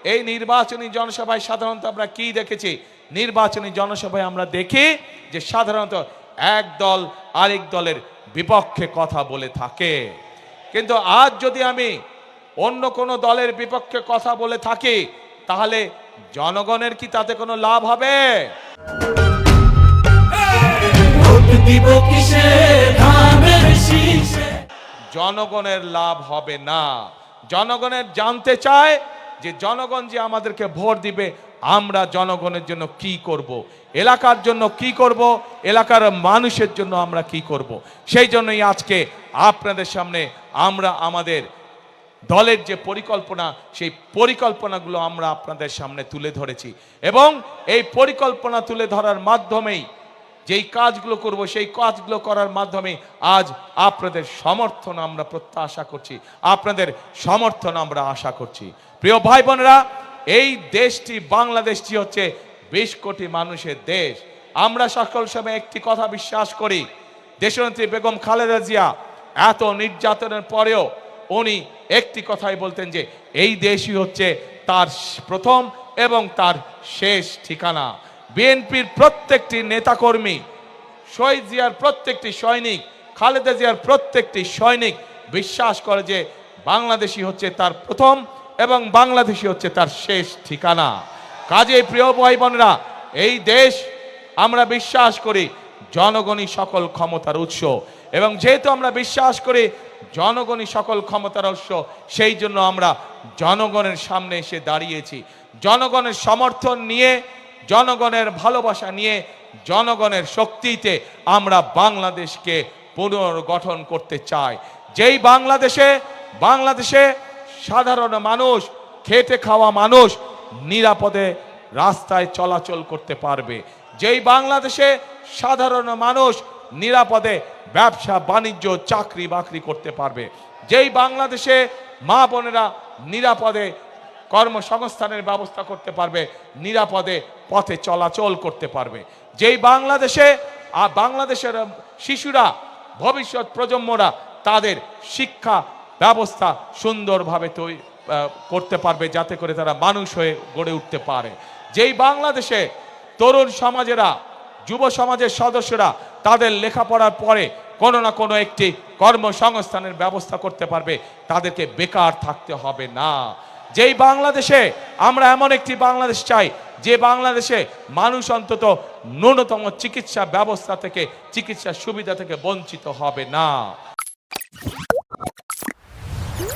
এই নির্বাচনী জনসভায় সাধারণত আমরা কি দেখেছি? নির্বাচনী জনসভায় আমরা দেখি যে সাধারণত এক দল আরেক দলের বিপক্ষে কথা বলে থাকে। কিন্তু আজ যদি আমি অন্য কোনো দলের বিপক্ষে কথা বলে থাকি, তাহলে জনগণের কি তাতে কোনো লাভ হবে? জনগণের লাভ হবে না। জনগণের জানতে চায় যে জনগণ যে আমাদেরকে ভোট দিবে, আমরা জনগণের জন্য কি করব, এলাকার জন্য কি করব, এলাকার মানুষের জন্য আমরা কি করব। সেই জন্যই আজকে আপনাদের সামনে আমরা আমাদের দলের যে পরিকল্পনা, সেই পরিকল্পনাগুলো আমরা আপনাদের সামনে তুলে ধরেছি এবং এই পরিকল্পনা তুলে ধরার মাধ্যমেই যেই কাজগুলো করব, সেই কাজগুলো করার মাধ্যমে আজ আপনাদের সমর্থন আমরা প্রত্যাশা করছি, আপনাদের সমর্থন আমরা আশা করছি। প্রিয় ভাই বোনেরা, এই দেশটি বাংলাদেশটি হচ্ছে 20 কোটি মানুষের দেশ। আমরা সকল সময় একটি কথা বিশ্বাস করি, দেশনেত্রী বেগম খালেদা জিয়া এত নির্যাতনের পরেও উনি একটি কথাই বলতেন যে এই দেশই হচ্ছে তার প্রথম এবং তার শেষ ঠিকানা। বিএনপির প্রত্যেকটি নেতাকর্মী, শহীদ জিয়ার প্রত্যেকটি সৈনিক, খালেদা জিয়ার প্রত্যেকটি সৈনিক বিশ্বাস করে যে বাংলাদেশই হচ্ছে তার প্রথম এবং বাংলাদেশই হচ্ছে তার শেষ ঠিকানা। কাজেই প্রিয় ভাই বোনেরা, এই দেশ আমরা বিশ্বাস করি জনগণই সকল ক্ষমতার উৎস, এবং যেহেতু আমরা বিশ্বাস করি জনগণই সকল ক্ষমতার উৎস, সেই জন্য আমরা জনগণের সামনে এসে দাঁড়িয়েছি। জনগণের সমর্থন নিয়ে, জনগণের ভালোবাসা নিয়ে, জনগণের শক্তিতে আমরা বাংলাদেশকে পুনর্গঠন করতে চাই। যেই বাংলাদেশে সাধারণ মানুষ, খেটে খাওয়া মানুষ নিরাপদে রাস্তায় চলাচল করতে পারবে, যেই বাংলাদেশে সাধারণ মানুষ নিরাপদে ব্যবসা বাণিজ্য চাকরি বাকরি করতে পারবে, যেই বাংলাদেশে মা বোনেরা নিরাপদে কর্মসংস্থানের ব্যবস্থা করতে পারবে, নিরাপদে পথে চলাচল করতে পারবে, যেই বাংলাদেশের শিশুরা, ভবিষ্যৎ প্রজন্মরা তাদের শিক্ষা ব্যবস্থা সুন্দরভাবে করতে পারবে, যাতে করে তারা মানুষ হয়ে গড়ে উঠতে পারে, যেই বাংলাদেশে তরুণ সমাজেরা, যুব সমাজের সদস্যরা তাদের লেখাপড়ার পরে কোনো না কোনো একটি কর্মসংস্থানের ব্যবস্থা করতে পারবে, তাদেরকে বেকার থাকতে হবে না। যেই বাংলাদেশে আমরা এমন একটি বাংলাদেশ চাই, যে বাংলাদেশে মানুষ অন্তত ন্যূনতম চিকিৎসা ব্যবস্থা থেকে, চিকিৎসা সুবিধা থেকে বঞ্চিত হবে না।